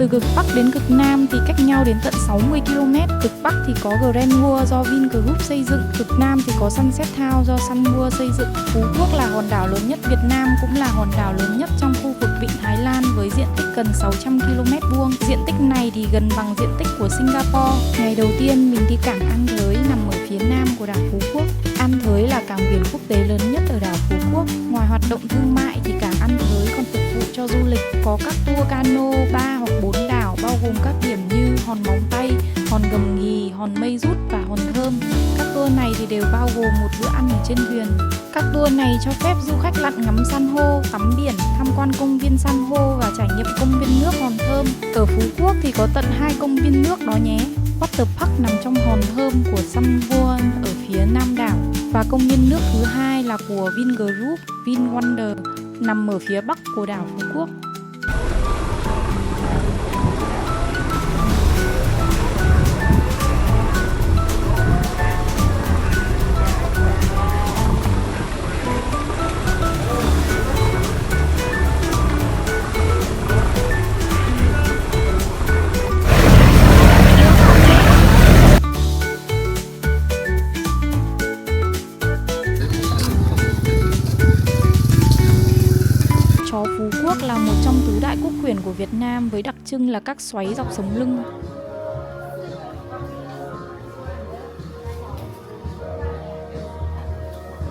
Từ cực Bắc đến cực Nam thì cách nhau đến tận 60 km. Cực Bắc thì có Grand World do Vingroup xây dựng, cực Nam thì có Sunset Town do Sunworld xây dựng. Phú Quốc là hòn đảo lớn nhất Việt Nam, cũng là hòn đảo lớn nhất trong khu vực Vịnh Thái Lan với diện tích gần 600 km vuông. Diện tích này thì gần bằng diện tích của Singapore. Ngày đầu tiên mình đi cảng An Thới nằm ở phía nam của đảo Phú Quốc. An Thới là cảng biển quốc tế lớn nhất ở đảo Phú Quốc. Ngoài hoạt động thương mại thì cảng An Thới còn phục vụ cho du lịch, có các tour cano 3 hoặc 4 đảo bao gồm các điểm như Hòn Móng Tay, Hòn Gầm Ghì, Hòn Mây Rút và Hòn Thơm. Các tour này thì đều bao gồm một bữa ăn ở trên thuyền. Các tour này cho phép du khách lặn ngắm san hô, tắm biển, tham quan công viên san hô và trải nghiệm công viên nước Hòn Thơm. Ở Phú Quốc thì có tận 2 công viên nước đó nhé. Water Park nằm trong Hòn Thơm của Sunworld ở phía nam đảo, và công viên nước thứ hai là của Vingroup, VinWonder, nằm ở phía bắc của đảo Phú Quốc. Chó Phú Quốc là một trong tứ đại quốc khuyển của Việt Nam với đặc trưng là các xoáy dọc sống lưng.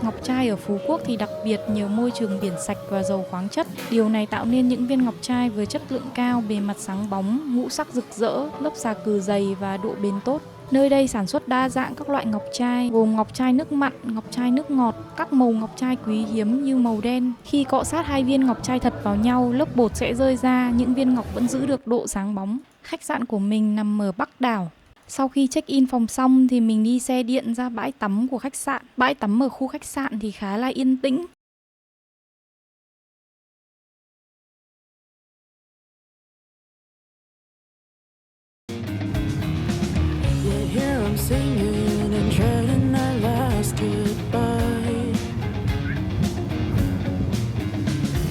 Ngọc trai ở Phú Quốc thì đặc biệt nhiều môi trường biển sạch và giàu khoáng chất. Điều này tạo nên những viên ngọc trai với chất lượng cao, bề mặt sáng bóng, ngũ sắc rực rỡ, lớp xà cừ dày và độ bền tốt. Nơi đây sản xuất đa dạng các loại ngọc trai, gồm ngọc trai nước mặn, ngọc trai nước ngọt, các màu ngọc trai quý hiếm như màu đen. Khi cọ sát hai viên ngọc trai thật vào nhau, lớp bột sẽ rơi ra, những viên ngọc vẫn giữ được độ sáng bóng. Khách sạn của mình nằm ở Bắc đảo. Sau khi check-in phòng xong thì mình đi xe điện ra bãi tắm của khách sạn. Bãi tắm ở khu khách sạn thì khá là yên tĩnh. Singing and dreading that last goodbye,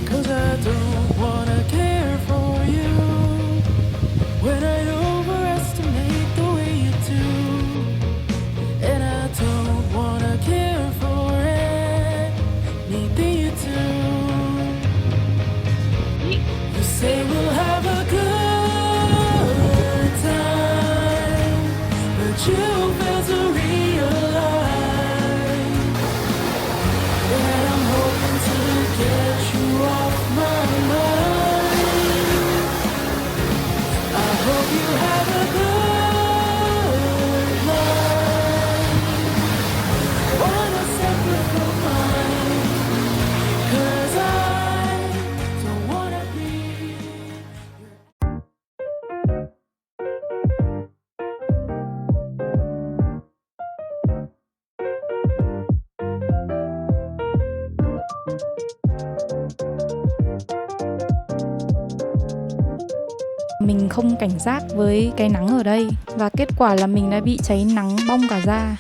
'cause I don't wanna care for you when I overestimate the way you do, and I don't wanna care for anything you do. You say we'll have a good time, but you fail to realize that I'm hoping to get you off my mind. I hope you have a good life, one that's separate from mine, 'cause I don't wanna be. Mình không cảnh giác với cái nắng ở đây và kết quả là mình đã bị cháy nắng bong cả da.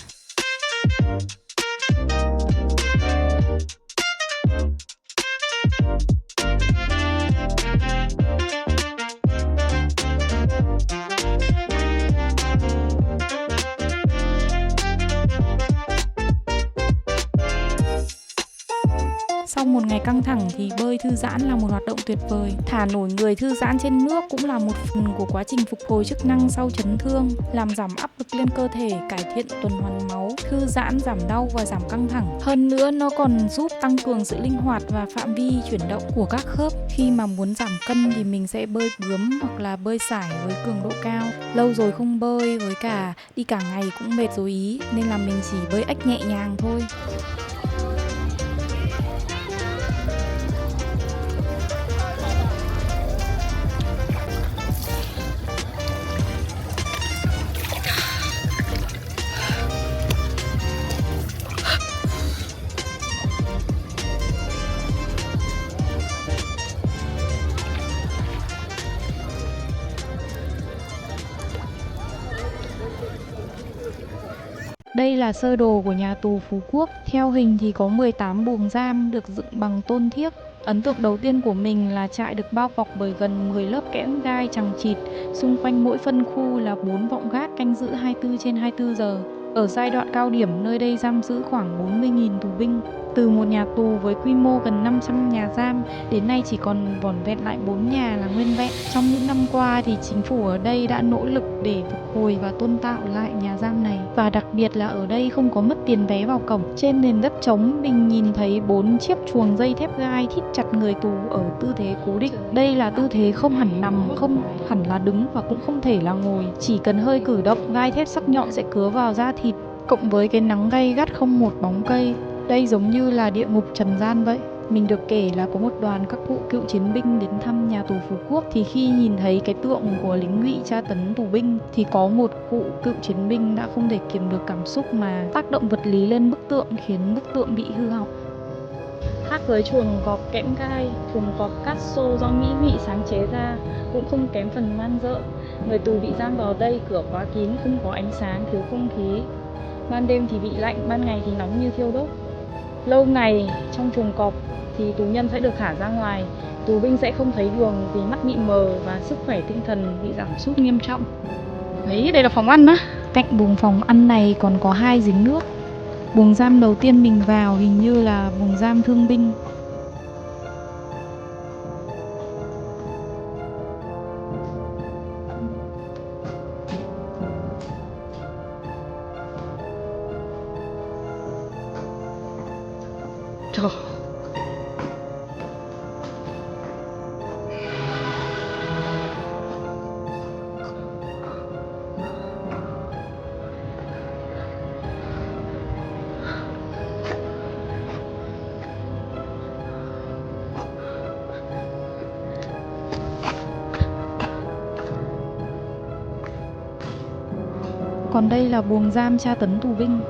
Sau một ngày căng thẳng thì bơi thư giãn là một hoạt động tuyệt vời. Thả nổi người thư giãn trên nước cũng là một phần của quá trình phục hồi chức năng sau chấn thương, làm giảm áp lực lên cơ thể, cải thiện tuần hoàn máu, thư giãn, giảm đau và giảm căng thẳng. Hơn nữa nó còn giúp tăng cường sự linh hoạt và phạm vi chuyển động của các khớp. Khi mà muốn giảm cân thì mình sẽ bơi bướm hoặc là bơi sải với cường độ cao. Lâu rồi không bơi, với cả đi cả ngày cũng mệt rồi ý, nên là mình chỉ bơi ếch nhẹ nhàng thôi. Đây là sơ đồ của nhà tù Phú Quốc. Theo hình thì có 18 buồng giam được dựng bằng tôn thiếc. Ấn tượng đầu tiên của mình là trại được bao bọc bởi gần 10 lớp kẽm gai chằng chịt, xung quanh mỗi phân khu là 4 vọng gác canh giữ 24/24 giờ. Ở giai đoạn cao điểm, nơi đây giam giữ khoảng 40.000 tù binh. Từ một nhà tù với quy mô gần 500 nhà giam, đến nay chỉ còn vỏn vẹn lại 4 nhà là nguyên vẹn. Trong những năm qua thì chính phủ ở đây đã nỗ lực để phục hồi và tôn tạo lại nhà giam này. Và đặc biệt là ở đây không có mất tiền vé vào cổng. Trên nền đất trống, mình nhìn thấy 4 chiếc chuồng dây thép gai thít chặt người tù ở tư thế cố định. Đây là tư thế không hẳn nằm, không hẳn là đứng và cũng không thể là ngồi. Chỉ cần hơi cử động, gai thép sắc nhọn sẽ cứa vào da thịt. Cộng với cái nắng gay gắt không một bóng cây, đây giống như là địa ngục trần gian vậy. Mình được kể là có một đoàn các cụ cựu chiến binh đến thăm nhà tù Phú Quốc, thì khi nhìn thấy cái tượng của lính Ngụy tra tấn tù binh thì có một cụ cựu chiến binh đã không thể kiềm được cảm xúc mà tác động vật lý lên bức tượng, khiến bức tượng bị hư hỏng. Khác với chuồng cọp kẽm gai, chuồng cọp cát xô do Mỹ Ngụy sáng chế ra cũng không kém phần man rợ. Người tù bị giam vào đây, cửa khóa kín, không có ánh sáng, thiếu không khí. Ban đêm thì bị lạnh, ban ngày thì nóng như thiêu đốt. Lâu ngày trong chuồng cọp thì tù nhân sẽ được thả ra ngoài. Tù binh sẽ không thấy đường vì mắt bị mờ và sức khỏe tinh thần bị giảm sút nghiêm trọng. Đấy, đây là phòng ăn á. Cạnh buồng phòng ăn này còn có 2 giếng nước. Buồng giam đầu tiên mình vào hình như là buồng giam thương binh. Trời. Còn đây là buồng giam tra tấn tù binh.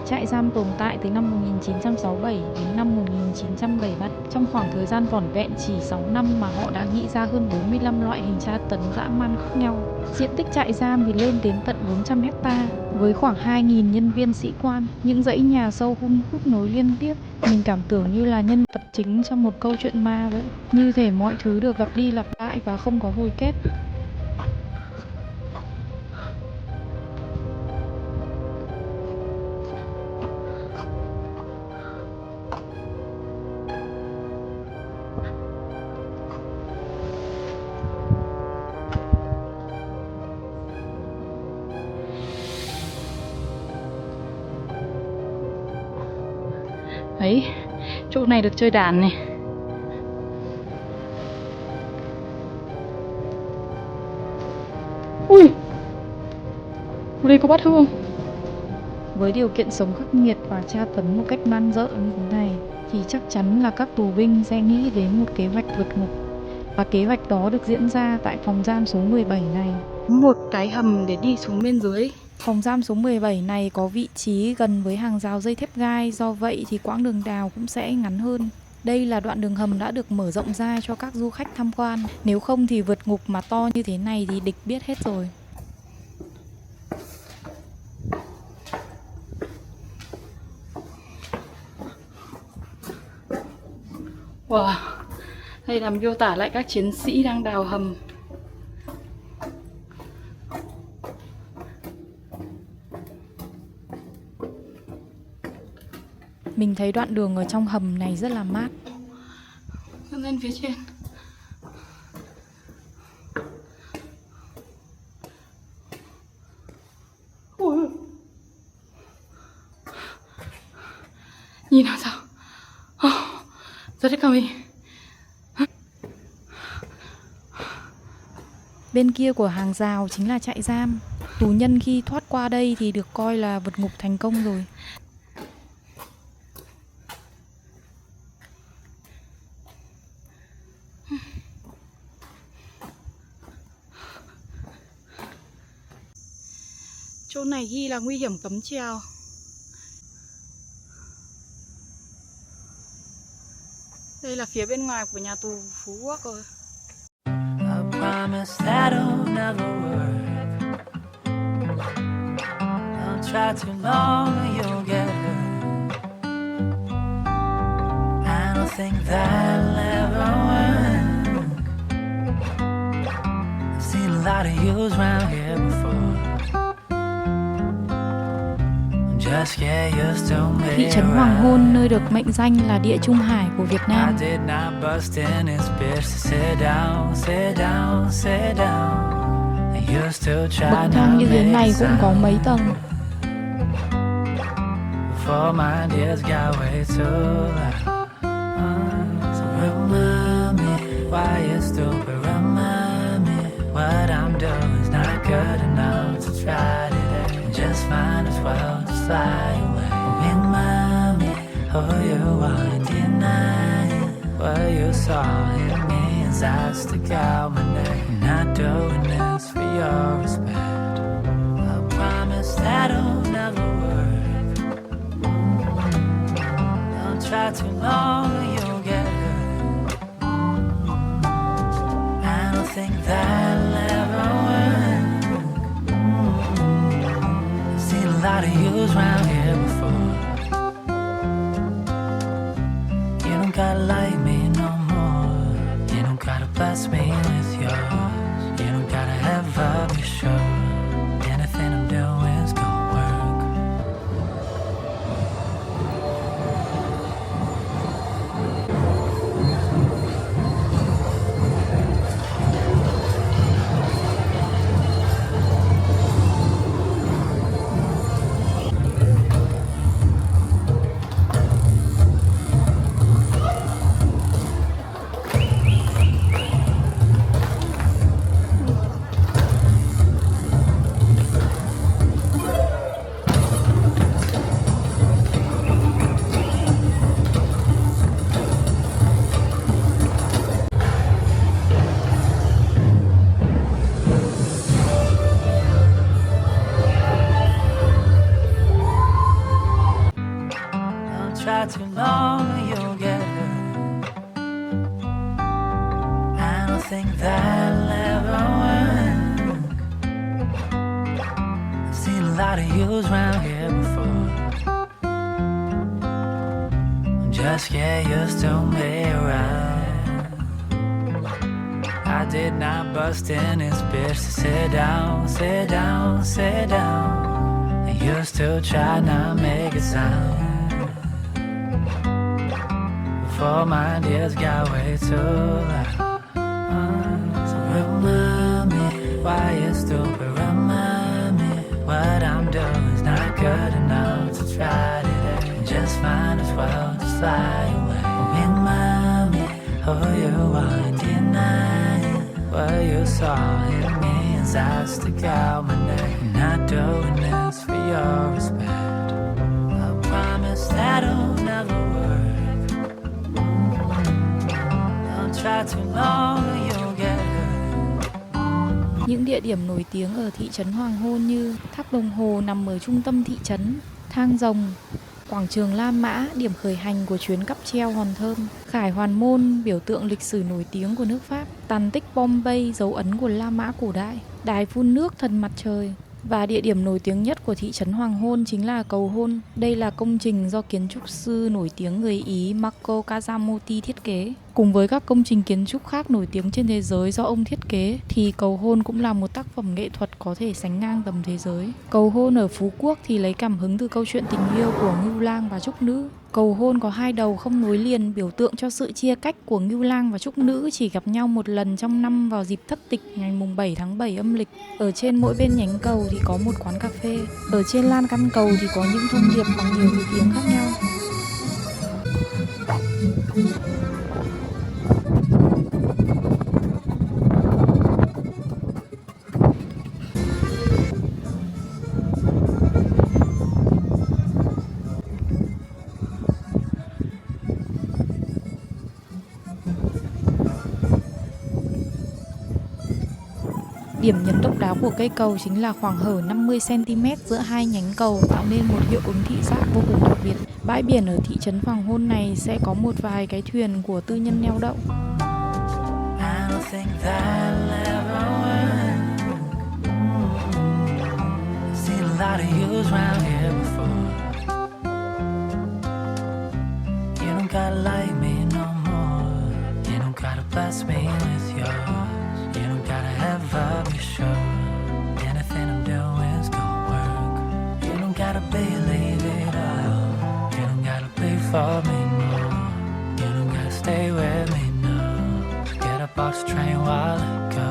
Trại giam tồn tại từ năm 1967 đến năm 1973. Trong khoảng thời gian vỏn vẹn chỉ 6 năm mà họ đã nghĩ ra hơn 45 loại hình tra tấn dã man khác nhau. Diện tích trại giam thì lên đến tận 400 hecta với khoảng 2.000 nhân viên sĩ quan. Những dãy nhà sâu hun hút nối liên tiếp. Mình cảm tưởng như là nhân vật chính trong một câu chuyện ma vậy. Như thể mọi thứ được lặp đi lặp lại và không có hồi kết. Đấy, chỗ này được chơi đàn này. Ui, ở đây có bát hương. Với điều kiện sống khắc nghiệt và tra tấn một cách man rợ như thế này thì chắc chắn là các tù binh sẽ nghĩ đến một kế hoạch vượt ngục. Và kế hoạch đó được diễn ra tại phòng giam số 17 này. Một cái hầm để đi xuống bên dưới. Phòng giam số 17 này có vị trí gần với hàng rào dây thép gai, do vậy thì quãng đường đào cũng sẽ ngắn hơn. Đây là đoạn đường hầm đã được mở rộng ra cho các du khách tham quan. Nếu không thì vượt ngục mà to như thế này thì địch biết hết rồi. Wow, đây là miêu tả lại các chiến sĩ đang đào hầm. Mình thấy đoạn đường ở trong hầm này rất là mát. Lên phía trên. Ui. Nhìn nào sao? Rất thích mình. Bên kia của hàng rào chính là trại giam. Tù nhân khi thoát qua đây thì được coi là vượt ngục thành công rồi. Chỗ này ghi là nguy hiểm cấm trèo. Đây là phía bên ngoài của nhà tù Phú Quốc rồi. I promise that'll never work. I'll try too long, you'll get hurt. And I'll don't think that'll ever work. I've seen a lot of yous round here before. Just get used to me. Thị trấn Hoàng Hôn, nơi được mệnh danh là địa Trung Hải của Việt Nam. I did not bust in this bitch to sit down, sit down, sit down. I used to try Bậc thang như thế này cũng có mấy tầng. Before my ideas got way too loud. So remind me why you're stupid. Remind me what I'm doing is not good enough to try today. Just might as well just fly away. Remind me who you are and deny what you saw in me as I stick out my neck. Not doing this for your respect. I promise that'll never work. Don't try too long or you'll get hurt. I don't think that'll ever work. I've seen a lot of yous round here before. You don't gotta like me no more. You don't gotta bless me with yours. You don't gotta ever be sure anything I'm doing is gonna work. Try too long or you'll get hurt. I don't think that'll ever work. I've seen a lot of yous round here before. Just get used to me, right? I did not bust in this bitch to sit down, sit down, sit down. I used to try not make it sound. Before my ideas got way too loud. So remind me why you're stupid. Remind me what I'm doing is not good enough to try today. Just might as well just fly away. Remind me who you are and deny what you saw in me as I stick out my neck. I'm not doing this for your respect. I promise that'll never work. Try too long or you'll get hurt. Những địa điểm nổi tiếng ở thị trấn Hoàng Hôn như tháp đồng hồ nằm ở trung tâm thị trấn, thang rồng, quảng trường La Mã, điểm khởi hành của chuyến cáp treo Hòn Thơm, Khải Hoàn Môn, biểu tượng lịch sử nổi tiếng của nước Pháp, tàn tích Pompei, dấu ấn của La Mã cổ đại, đài phun nước thần mặt trời. Và địa điểm nổi tiếng nhất của thị trấn Hoàng Hôn chính là cầu hôn. Đây là công trình do kiến trúc sư nổi tiếng người Ý Marco Casamonti thiết kế. Cùng với các công trình kiến trúc khác nổi tiếng trên thế giới do ông thiết kế, thì cầu hôn cũng là một tác phẩm nghệ thuật có thể sánh ngang tầm thế giới. Cầu hôn ở Phú Quốc thì lấy cảm hứng từ câu chuyện tình yêu của Ngưu Lang và Trúc Nữ. Cầu hôn có hai đầu không nối liền, biểu tượng cho sự chia cách của Ngưu Lang và Trúc Nữ chỉ gặp nhau một lần trong năm vào dịp thất tịch ngày mùng 7 tháng 7 âm lịch. Ở trên mỗi bên nhánh cầu thì có một quán cà phê. Ở trên lan căn cầu thì có những thông điệp bằng nhiều thứ tiếng khác nhau. Điểm nhấn độc đáo của cây cầu chính là khoảng hở 50 cm giữa hai nhánh cầu tạo nên một hiệu ứng thị giác vô cùng đặc biệt. Bãi biển ở thị trấn Hoàng Hôn này sẽ có một vài cái thuyền của tư nhân neo đậu. You don't gotta like me no for me, no. You don't gotta stay with me, no. Get up off the train while I go.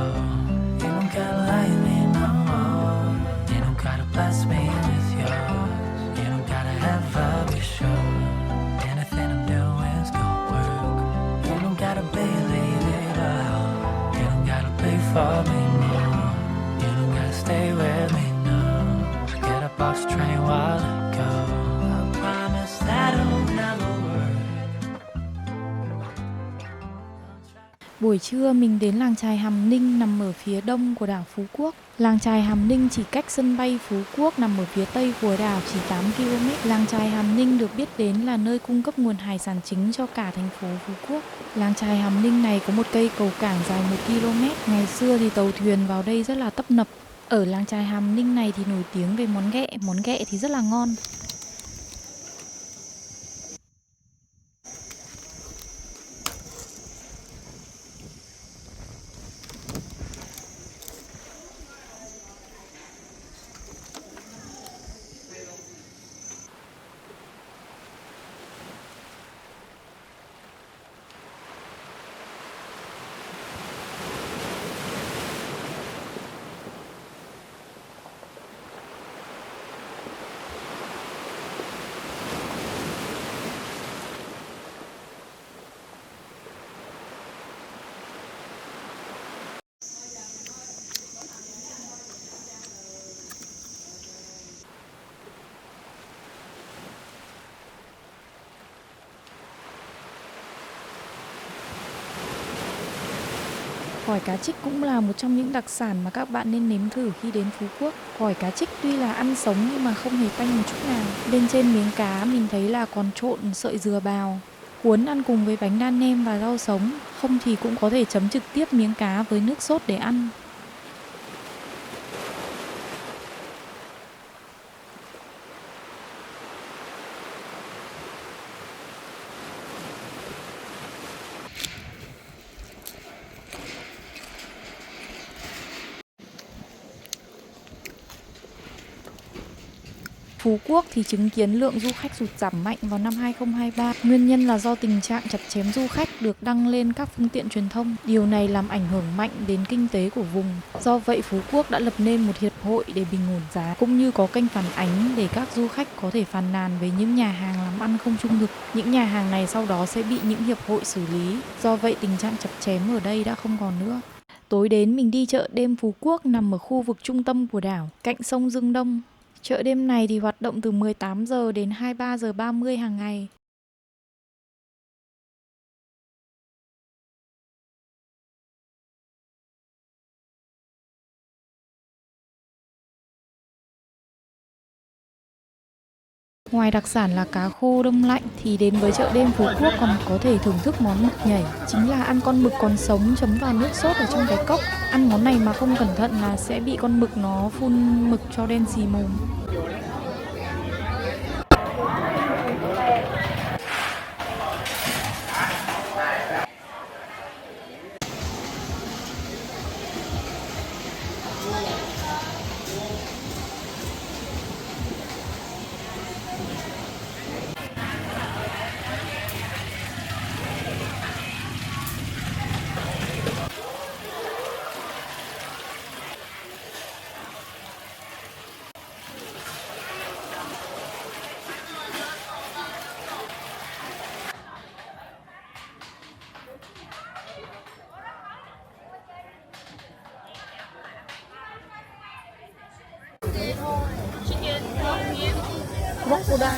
You don't gotta like me no more. You don't gotta bless me with yours. You don't gotta ever be sure anything I'm doing's gonna work. You don't gotta believe it all. You don't gotta be for me more. You don't gotta stay with me, no. Get up off the train while I go. I promise that it'll never work. Buổi trưa mình đến làng chài Hàm Ninh nằm ở phía đông của đảo Phú Quốc. Làng chài Hàm Ninh chỉ cách sân bay Phú Quốc nằm ở phía tây của đảo chỉ 8 km. Làng chài Hàm Ninh được biết đến là nơi cung cấp nguồn hải sản chính cho cả thành phố Phú Quốc. Làng chài Hàm Ninh này có một cây cầu cảng dài 1 km. Ngày xưa thì tàu thuyền vào đây rất là tấp nập. Ở làng chài Hàm Ninh này thì nổi tiếng về món ghẹ thì rất là ngon. Gỏi cá trích cũng là một trong những đặc sản mà các bạn nên nếm thử khi đến Phú Quốc. Gỏi cá trích tuy là ăn sống nhưng mà không hề tanh một chút nào. Bên trên miếng cá mình thấy là còn trộn sợi dừa bào. Cuốn ăn cùng với bánh đa nem và rau sống. Không thì cũng có thể chấm trực tiếp miếng cá với nước sốt để ăn. Phú Quốc thì chứng kiến lượng du khách sụt giảm mạnh vào năm 2023. Nguyên nhân là do tình trạng chặt chém du khách được đăng lên các phương tiện truyền thông. Điều này làm ảnh hưởng mạnh đến kinh tế của vùng. Do vậy Phú Quốc đã lập nên một hiệp hội để bình ổn giá, cũng như có kênh phản ánh để các du khách có thể phàn nàn về những nhà hàng làm ăn không trung thực. Những nhà hàng này sau đó sẽ bị những hiệp hội xử lý. Do vậy tình trạng chặt chém ở đây đã không còn nữa. Tối đến mình đi chợ đêm Phú Quốc nằm ở khu vực trung tâm của đảo, cạnh sông Dương Đông. Chợ đêm này thì hoạt động từ 18 giờ đến 23 giờ 30 hàng ngày. Ngoài đặc sản là cá khô đông lạnh thì đến với chợ đêm Phú Quốc còn có thể thưởng thức món mực nhảy. Chính là ăn con mực còn sống chấm vào nước sốt ở trong cái cốc. Ăn món này mà không cẩn thận là sẽ bị con mực nó phun mực cho đen xì mồm. Crocodile.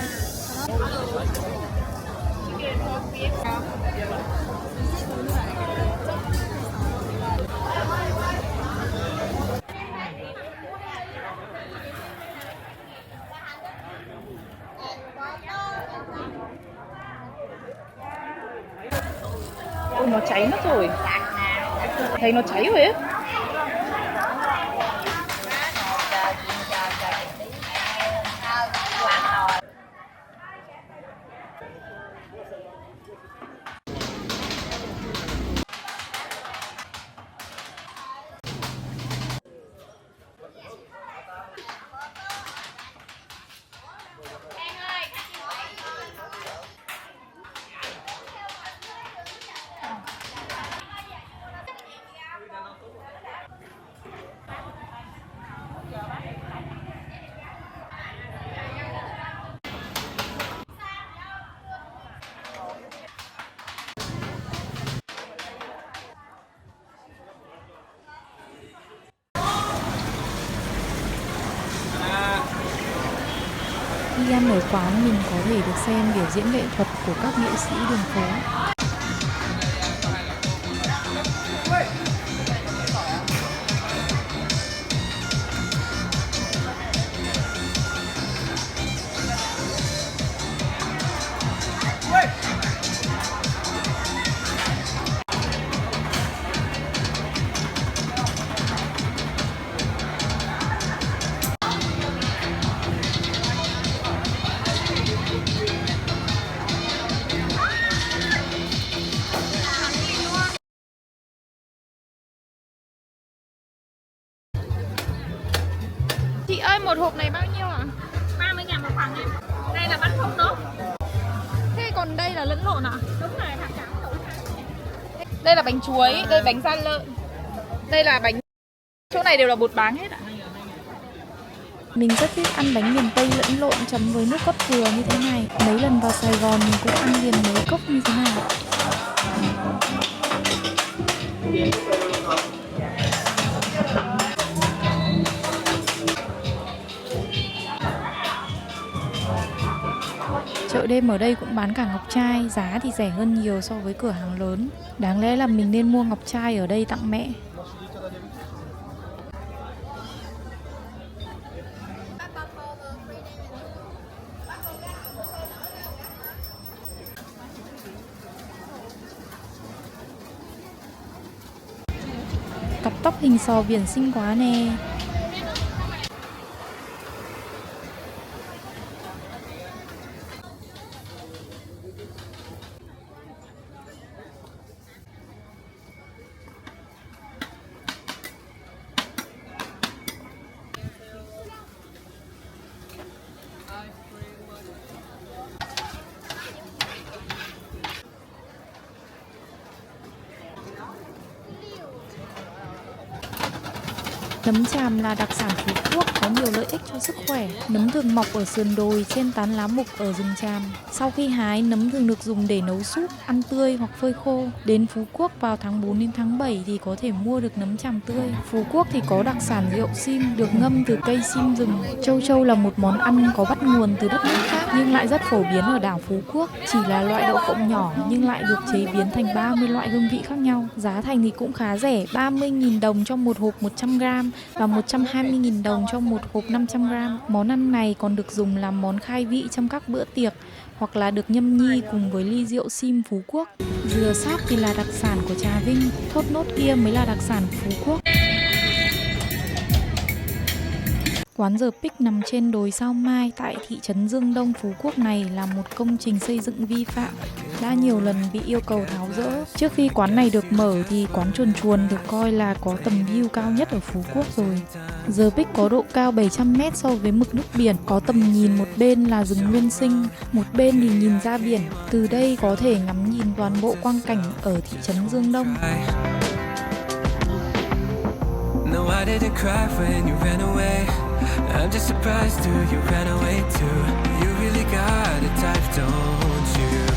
Ôi, nó cháy mất rồi. Thấy nó cháy rồi ấy. Khi ăn ở quán mình có thể được xem biểu diễn nghệ thuật của các nghệ sĩ đường phố. Chị ơi, một hộp này bao nhiêu ạ? 30.000 một phần em. Đây là bánh không tốt. Thế còn đây là lẫn lộn ạ? Đúng rồi, thằng trắng đủ. Đây là bánh chuối, đây bánh da lợn. Đây là bánh... Chỗ này đều là bột báng hết ạ. Mình rất thích ăn bánh miền Tây lẫn lộn chấm với nước cốt dừa như thế này. Mấy lần vào Sài Gòn mình cũng ăn liền mấy cốc như thế này. Chợ đêm ở đây cũng bán cả ngọc trai, giá thì rẻ hơn nhiều so với cửa hàng lớn. Đáng lẽ là mình nên mua ngọc trai ở đây tặng mẹ. Cặp tóc hình sò biển xinh quá nè. Nấm tràm là đặc sản Phú Quốc, có nhiều lợi ích cho sức khỏe. Nấm thường mọc ở sườn đồi, trên tán lá mục ở rừng tràm. Sau khi hái, nấm thường được dùng để nấu súp, ăn tươi hoặc phơi khô. Đến Phú Quốc vào tháng 4 đến tháng 7 thì có thể mua được nấm tràm tươi. Phú Quốc thì có đặc sản rượu sim được ngâm từ cây sim rừng. Châu châu là một món ăn có bắt nguồn từ đất nước khác nhưng lại rất phổ biến ở đảo Phú Quốc. Chỉ là loại đậu phộng nhỏ nhưng lại được chế biến thành 30 loại hương vị khác nhau. Giá thành thì cũng khá rẻ, 30.000 đồng cho một hộp 100g và 120.000 đồng cho một hộp 500g. Món ăn này còn được dùng làm món khai vị trong các bữa tiệc hoặc là được nhâm nhi cùng với ly rượu sim Phú Quốc. Dừa sáp thì là đặc sản của Trà Vinh, thốt nốt kia mới là đặc sản Phú Quốc. Quán The Pic nằm trên đồi Sao Mai tại thị trấn Dương Đông, Phú Quốc này là một công trình xây dựng vi phạm, đã nhiều lần bị yêu cầu tháo dỡ. Trước khi quán này được mở thì quán Chuồn Chuồn được coi là có tầm view cao nhất ở Phú Quốc rồi. The Pic có độ cao 700m so với mực nước biển, có tầm nhìn một bên là rừng nguyên sinh, một bên thì nhìn ra biển. Từ đây có thể ngắm nhìn toàn bộ quang cảnh ở thị trấn Dương Đông. No, I didn't cry when you ran away. I'm just surprised too, you ran away too. You really got a type, don't you?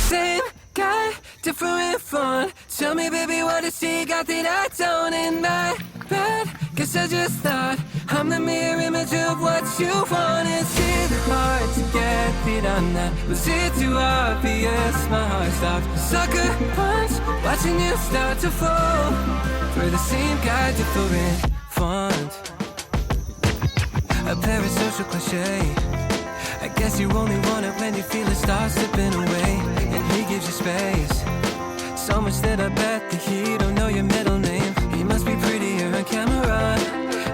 Same guy, different fun. Tell me, baby, what is he got that I don't? In my bed, guess I just thought I'm the mirror image of what you want. Is it hard to get beat on that? Was it too obvious? My heart stopped. Sucker punch, watching you start to fall. We're the same guy, different font. A parasocial cliche. I guess you only want it when you feel it start slipping away, and he gives you space. So much that I bet that he don't know your middle name. He must be prettier on camera.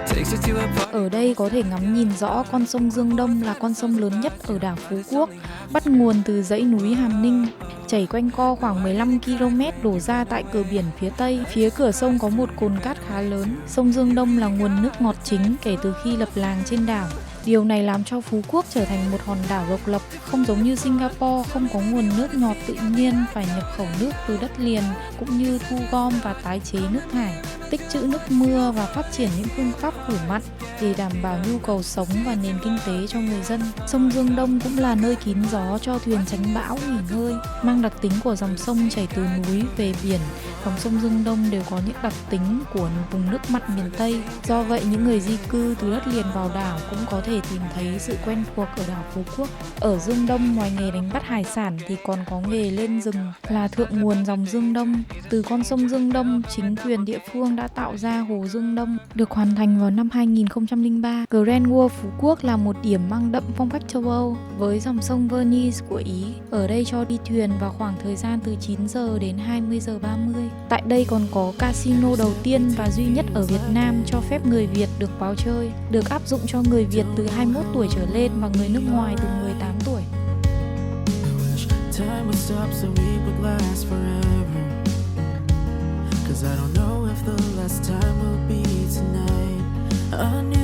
Takes it to a party. Ở đây có thể ngắm nhìn rõ con sông Dương Đông là con sông lớn nhất ở đảo Phú Quốc, bắt nguồn từ dãy núi Hàm Ninh, chảy quanh co khoảng 15 km đổ ra tại cửa biển phía Tây. Phía cửa sông có một cồn cát khá lớn. Sông Dương Đông là nguồn nước ngọt chính kể từ khi lập làng trên đảo. Điều này làm cho Phú Quốc trở thành một hòn đảo độc lập, không giống như Singapore không có nguồn nước ngọt tự nhiên, phải nhập khẩu nước từ đất liền, cũng như thu gom và tái chế nước thải, tích trữ nước mưa và phát triển những phương pháp khử mặn để đảm bảo nhu cầu sống và nền kinh tế cho người dân. Sông Dương Đông cũng là nơi kín gió cho thuyền tránh bão nghỉ ngơi, mang đặc tính của dòng sông chảy từ núi về biển dòng sông Dương Đông đều có những đặc tính của vùng nước mặn miền Tây. Do vậy, những người di cư từ đất liền vào đảo cũng có thể tìm thấy sự quen thuộc ở đảo Phú Quốc. Ở Dương Đông, ngoài nghề đánh bắt hải sản thì còn có nghề lên rừng là thượng nguồn dòng Dương Đông. Từ con sông Dương Đông, chính quyền địa phương đã tạo ra hồ Dương Đông, được hoàn thành vào năm 2003. Grand World Phú Quốc là một điểm mang đậm phong cách châu Âu với dòng sông Venice của Ý. Ở đây cho đi thuyền vào khoảng thời gian từ 9 giờ đến 20 giờ 30. Tại đây còn có casino đầu tiên và duy nhất ở Việt Nam cho phép người Việt được vào chơi, được áp dụng cho người Việt từ 21 tuổi trở lên và người nước ngoài từ 18 tuổi. Time would stop so we would last forever. 'Cause I don't know if the last time will be tonight. I knew